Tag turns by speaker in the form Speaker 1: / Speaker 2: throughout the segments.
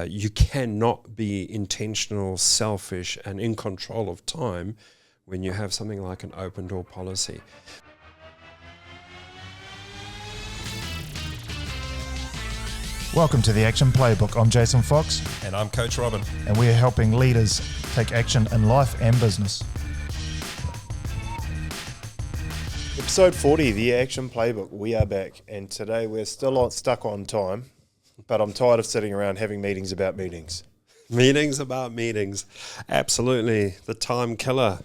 Speaker 1: You cannot be intentional, selfish, and in control of time when you have something like an open door policy.
Speaker 2: Welcome to the Action Playbook. I'm Jason Fox.
Speaker 3: And I'm Coach Robin.
Speaker 2: And we are helping leaders take action in life and business.
Speaker 4: Episode 40, the Action Playbook. We are back, and today we're still stuck on time, but I'm tired of sitting around having meetings about meetings.
Speaker 1: Meetings about meetings. Absolutely. The time killer.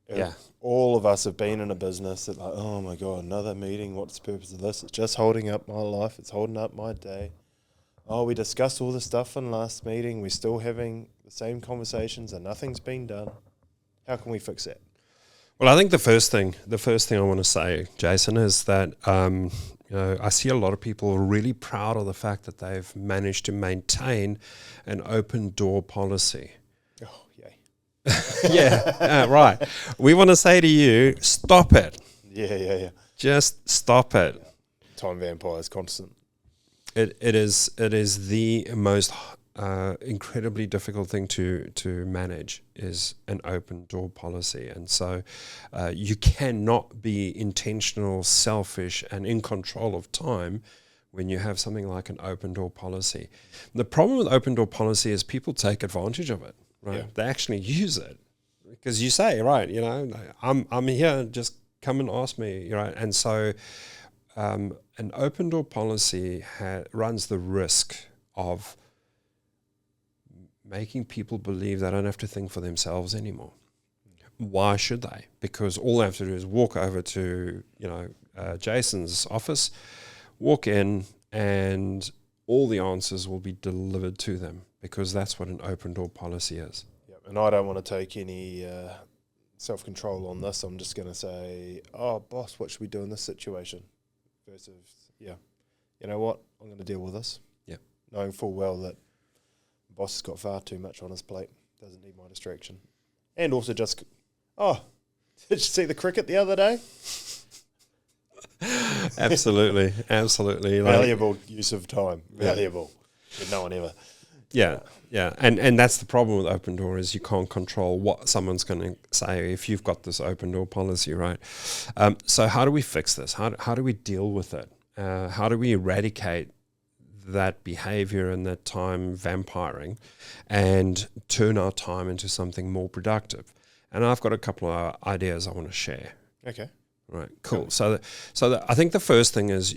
Speaker 1: Yeah.
Speaker 4: All of us have been in a business that like, oh my God, another meeting. What's the purpose of this? It's just holding up my life. It's holding up my day. Oh, we discussed all the stuff in last meeting. We're still having the same conversations and nothing's been done. How can we fix that?
Speaker 1: Well, I think the first thing I want to say, Jason, is that I see a lot of people really proud of the fact that they've managed to maintain an open door policy.
Speaker 4: Oh, yay.
Speaker 1: Yeah, right. We want to say to you, stop it.
Speaker 4: Yeah.
Speaker 1: Just stop it.
Speaker 4: Time vampires, constant.
Speaker 1: It is the most incredibly difficult thing to manage is an open door policy. And so you cannot be intentional, selfish, and in control of time when you have something like an open door policy. The problem with open door policy is people take advantage of it. Right, yeah. They actually use it because you say, right, I'm here, just come and ask me, right? And so an open door policy runs the risk of making people believe they don't have to think for themselves anymore. Why should they? Because all they have to do is walk over to, Jason's office, walk in, and all the answers will be delivered to them, because that's what an open door policy is.
Speaker 4: Yep. And I don't want to take any self-control on this. I'm just going to say, oh, boss, what should we do in this situation? Versus, you know what? I'm going to deal with this.
Speaker 1: Yeah.
Speaker 4: Knowing full well that the boss has got far too much on his plate. Doesn't need my distraction. And also just, did you see the cricket the other day?
Speaker 1: Absolutely.
Speaker 4: Valuable use of time. Valuable. But no one ever.
Speaker 1: Yeah. And that's the problem with open door, is you can't control what someone's going to say if you've got this open door policy, right? So how do we fix this? How do we deal with it? How do we eradicate that behavior and that time vampiring and turn our time into something more productive? And I've got a couple of ideas I want to share.
Speaker 4: Okay.
Speaker 1: Right, cool. So I think the first thing is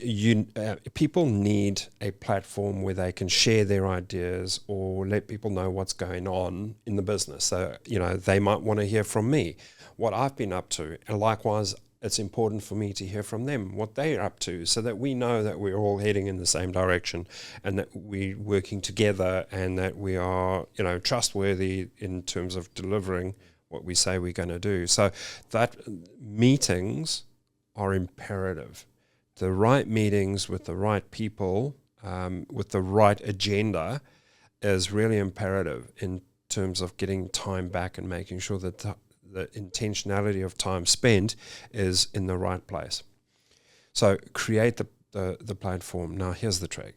Speaker 1: people need a platform where they can share their ideas or let people know what's going on in the business. So, they might want to hear from me what I've been up to. And likewise, it's important for me to hear from them what they're up to, so that we know that we're all heading in the same direction and that we're working together and that we are, trustworthy in terms of delivering what we say we're going to do. So that meetings are imperative. The right meetings with the right people, with the right agenda, is really imperative in terms of getting time back and making sure that the intentionality of time spent is in the right place. So create the platform. Now here's the trick.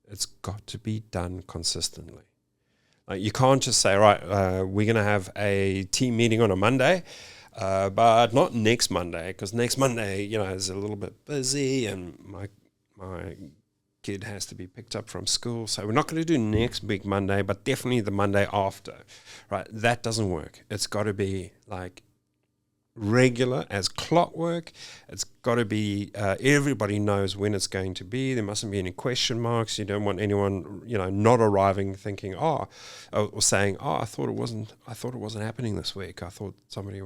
Speaker 1: It's got to be done consistently. You can't just say, right, we're going to have a team meeting on a Monday, but not next Monday, because next Monday, is a little bit busy and my kid has to be picked up from school. So we're not going to do next big Monday, but definitely the Monday after, right? That doesn't work. It's got to be like regular as clockwork. It's got to be, everybody knows when it's going to be. There mustn't be any question marks. You don't want anyone, not arriving thinking, or saying, I thought it wasn't happening this week. I thought somebody,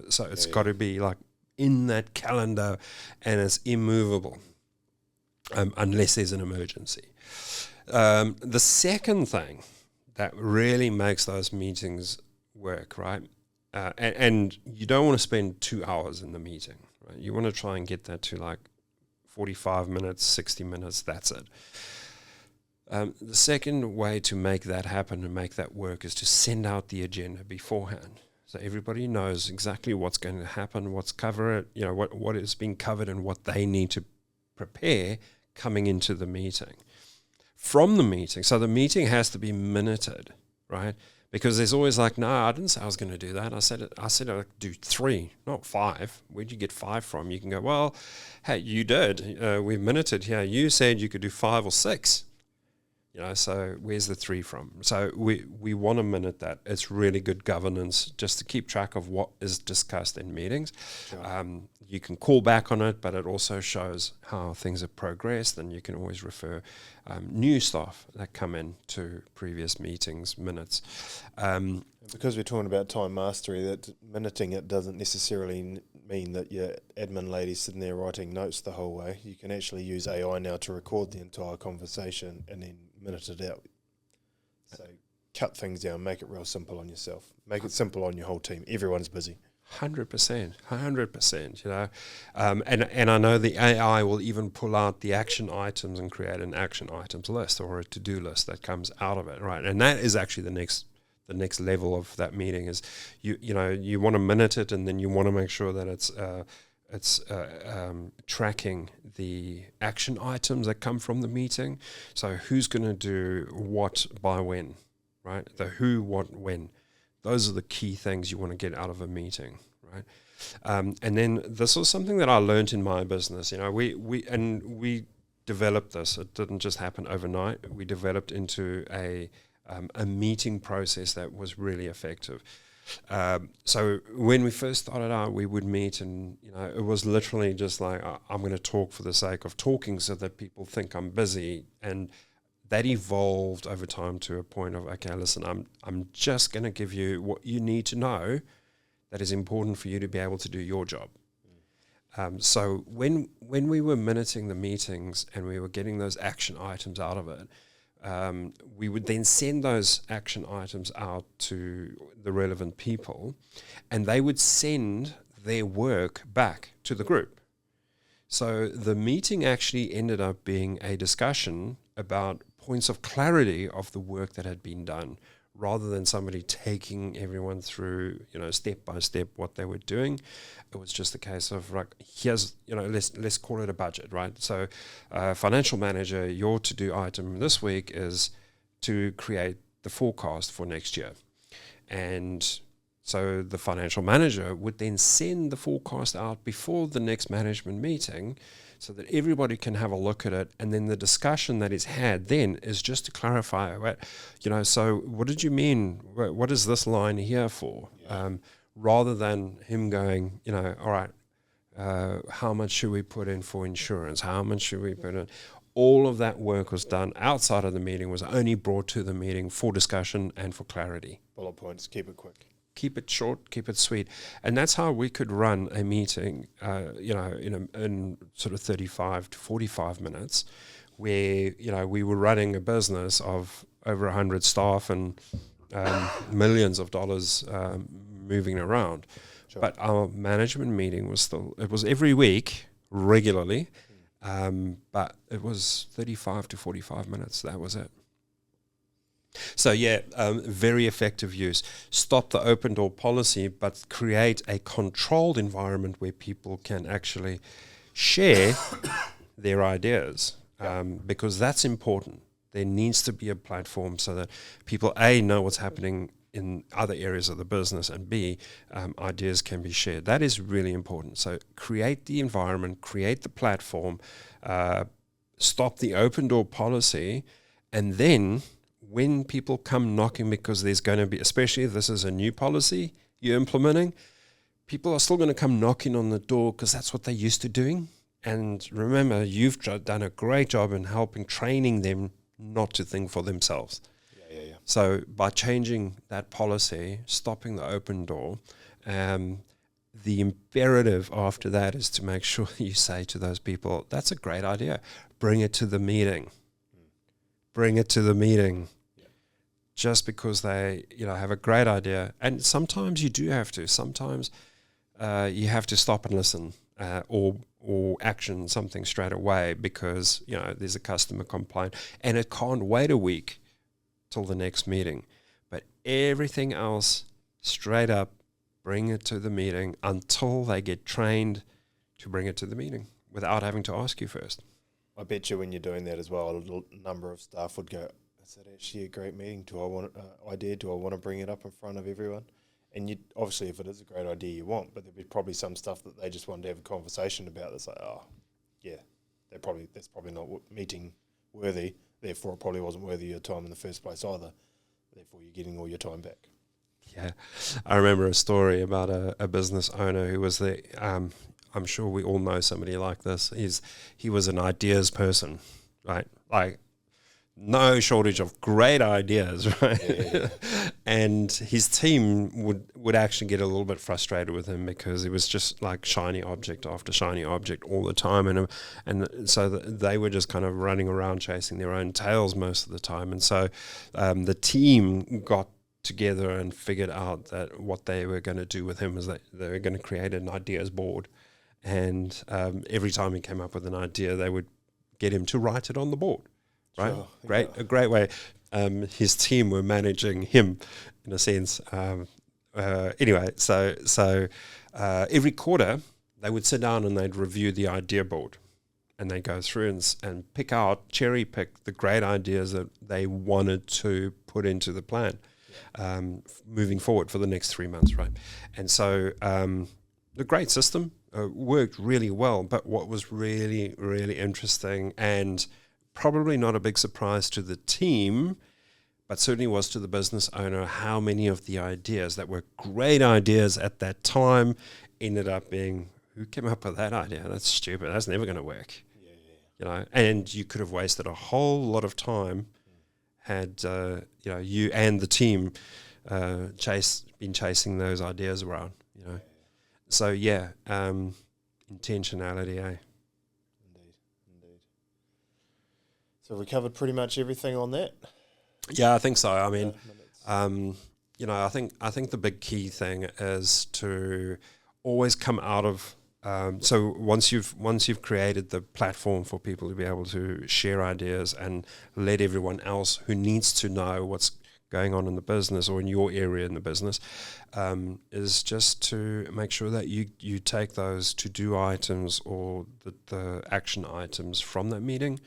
Speaker 1: so it's got to be like in that calendar and it's immovable, unless there's an emergency. The second thing that really makes those meetings work, right? And you don't want to spend 2 hours in the meeting, right? You want to try and get that to like 45 minutes, 60 minutes, that's it. The second way to make that happen and make that work is to send out the agenda beforehand. So everybody knows exactly what's going to happen, what's covered, what is being covered and what they need to prepare coming into the meeting. from the meeting. So the meeting has to be minuted, right? Because there's always like, no, I didn't say I was going to do that. I said I'd do 3, not 5. Where'd you get 5 from? You can go, well, hey, you did. We minuted here. You said you could do 5 or 6. So where's the 3 from? So we want to minute that. It's really good governance just to keep track of what is discussed in meetings. Sure. You can call back on it, but it also shows how things have progressed, and you can always refer new staff that come in to previous meetings, minutes.
Speaker 4: Because we're talking about time mastery, that minuting it doesn't necessarily mean that your admin lady's sitting there writing notes the whole way. You can actually use AI now to record the entire conversation and then minute it out. So cut things down, make it real simple on yourself. Make it simple on your whole team. Everyone's busy.
Speaker 1: 100%, and I know the AI will even pull out the action items and create an action items list or a to-do list that comes out of it, right? And that is actually the next level of that meeting is you want to minute it, and then you want to make sure that it's tracking the action items that come from the meeting. So who's going to do what by when, right? The who, what, when. Those are the key things you want to get out of a meeting, right? And then this was something that I learned in my business. We developed this. It didn't just happen overnight. We developed into a meeting process that was really effective. So when we first started out, we would meet, and it was literally just like, I'm going to talk for the sake of talking so that people think I'm busy. And that evolved over time to a point of, okay, listen, I'm just going to give you what you need to know that is important for you to be able to do your job. So when we were minuting the meetings and we were getting those action items out of it, we would then send those action items out to the relevant people, and they would send their work back to the group. So the meeting actually ended up being a discussion about points of clarity of the work that had been done, rather than somebody taking everyone through, step by step what they were doing. It was just a case of, like, here's, let's call it a budget, right? So financial manager, your to-do item this week is to create the forecast for next year. And so the financial manager would then send the forecast out before the next management meeting so that everybody can have a look at it. And then the discussion that is had then is just to clarify, so what did you mean? What is this line here for? Yeah. Rather than him going, all right, how much should we put in for insurance? How much should we put in? All of that work was done outside of the meeting, was only brought to the meeting for discussion and for clarity.
Speaker 4: Bullet points, keep it quick.
Speaker 1: Keep it short, keep it sweet. And that's how we could run a meeting, in sort of 35 to 45 minutes, where, we were running a business of over 100 staff and millions of dollars moving around. Sure. But our management meeting was every week, regularly, but it was 35 to 45 minutes. That was it. So very effective use. Stop the open door policy, but create a controlled environment where people can actually share their ideas, because that's important. There needs to be a platform so that people, A, know what's happening in other areas of the business, and B, ideas can be shared. That is really important. So create the environment, create the platform, stop the open door policy, and then when people come knocking, because there's going to be, especially if this is a new policy you're implementing, people are still going to come knocking on the door because that's what they're used to doing. And remember, you've done a great job in helping training them not to think for themselves. Yeah. So by changing that policy, stopping the open door, the imperative after that is to make sure you say to those people, that's a great idea. Bring it to the meeting. Bring it to the meeting. Just because they, have a great idea. And sometimes you do have to. Sometimes you have to stop and listen, or action something straight away because, there's a customer complaint and it can't wait a week till the next meeting. But everything else, straight up, bring it to the meeting until they get trained to bring it to the meeting without having to ask you first.
Speaker 4: I bet you when you're doing that as well, a number of staff would go, is that actually a great meeting? Do I want idea? Do I want to bring it up in front of everyone? And you obviously, if it is a great idea, you want, but there'd be probably some stuff that they just wanted to have a conversation about. That's like, oh, yeah, that's probably not meeting worthy. Therefore, it probably wasn't worthy of your time in the first place either. Therefore, you're getting all your time back.
Speaker 1: Yeah, I remember a story about a business owner who was the. I'm sure we all know somebody like this. He was an ideas person, right? Like, no shortage of great ideas, right? Yeah. And his team would actually get a little bit frustrated with him because it was just like shiny object after shiny object all the time, and so they were just kind of running around chasing their own tails most of the time. And so the team got together and figured out that what they were going to do with him was that they were going to create an ideas board, and every time he came up with an idea, they would get him to write it on the board. Right,
Speaker 4: Sure,
Speaker 1: a great way. His team were managing him, in a sense. Anyway, so every quarter they would sit down and they'd review the idea board, and they'd go through and cherry pick the great ideas that they wanted to put into the plan, moving forward for the next 3 months, right? And so the great system worked really well. But what was really, really interesting and probably not a big surprise to the team, but certainly was to the business owner, how many of the ideas that were great ideas at that time ended up being, who came up with that idea? That's stupid. That's never going to work. Yeah. You know, and you could have wasted a whole lot of time had you and the team been chasing those ideas around. You know, so intentionality, eh?
Speaker 4: So we covered pretty much everything on that.
Speaker 1: Yeah, I think so. I mean, I think the big key thing is to always come out of. So once you've created the platform for people to be able to share ideas and let everyone else who needs to know what's going on in the business or in your area in the business, is just to make sure that you take those to-do items or the action items from that meeting.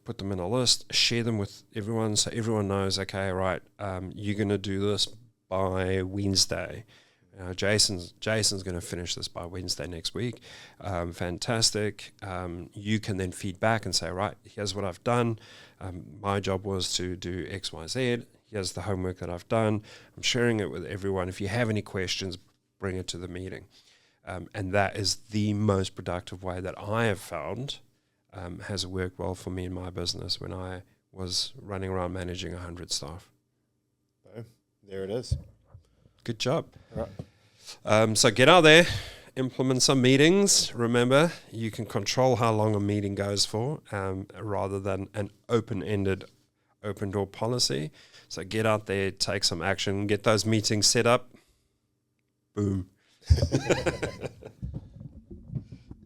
Speaker 1: Put them in a list, share them with everyone so everyone knows, okay, right, you're going to do this by Wednesday. Jason's going to finish this by Wednesday next week. Fantastic. You can then feed back and say, right, here's what I've done. My job was to do X, Y, Z. Here's the homework that I've done. I'm sharing it with everyone. If you have any questions, bring it to the meeting. And that is the most productive way that I have found has worked well for me in my business when I was running around managing 100 staff.
Speaker 4: Boom. There it is.
Speaker 1: Good job.
Speaker 4: Right.
Speaker 1: So get out there, implement some meetings. Remember, you can control how long a meeting goes for rather than an open-ended, open-door policy. So get out there, take some action, get those meetings set up. Boom.